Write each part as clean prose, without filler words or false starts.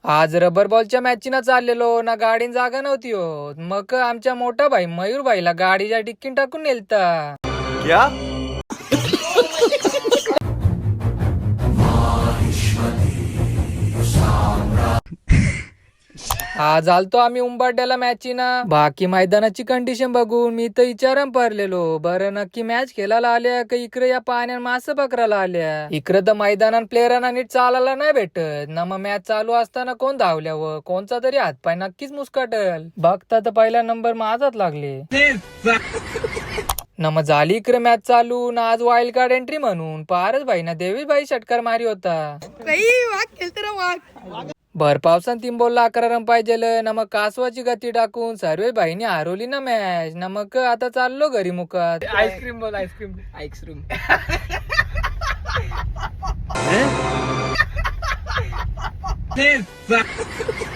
आज rubber बॉलच्या match ना चाललेलो ना गाडीन जागा नव्हती हो. मग आमच्या मोठा भाई मयूर भाईला गाडीच्या डिक्कीन टाकून नेलता. क्या? आज आलतो आम्ही उंबाड्याला मॅच ना. बाकी मैदानाची कंडिशन बघून मी तर विचारान पडलेलो, बरं नक्की मॅच खेळायला आल्या का इकडे या पाण्यात मासे पकडायला आल्या. इकडे तर मैदानात प्लेयरांना नीट चालायला नाही भेटत ना. मग मॅच चालू असताना कोण धावल्यावर कोणचा तरी हातपाय नक्कीच मुस्काटल. बघता तर पहिला नंबर माझाच लागले ना. मग झाली इकडे मॅच चालू ना. आज वाईल्ड कार्ड एंट्री म्हणून पारस भाई ना देवीस भाई षटकार मारी होता. भर पावसान 3 बॉलला 11 रन पाहिजे ना. मग कासवाची गती टाकून सर्वे भाईनी हरवली ना मॅच ना. मग आता चाललो घरी मुकात. आईस्क्रीम बोल, आईस्क्रीम आईस्क्रीम.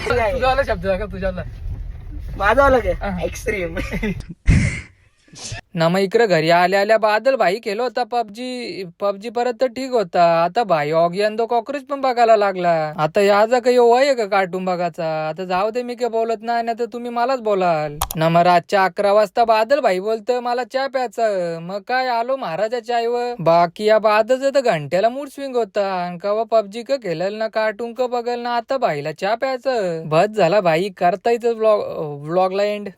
तुझा शब्द का तुझ्याला माझा आला काय एक्स्ट्रीम. ना. मग इकडे घरी आल्या आल्या बादल भाई केलं होता पबजी परत तर ठीक होता. आता भाई ऑगियन कॉक्रोच पण बघायला लागला. आता याचा काही वय आहे का कार्टून बघायचा. आता जाऊ दे, मी काही बोलत नाही तर तुम्ही मलाच बोलाल ना. मग रातच्या 11 वाजता बादल भाई बोलतं मला चहा प्यायचं. मग काय आलो महाराजा चायवर. बाकी या बादलचं तर घंट्याला मूड स्विंग होता. कवा पबजी का खेळल ना कार्टून का बघल ना. आता भाईला चहा प्यायचं बस झाला भाई. करता येतं व्लॉगला एंड.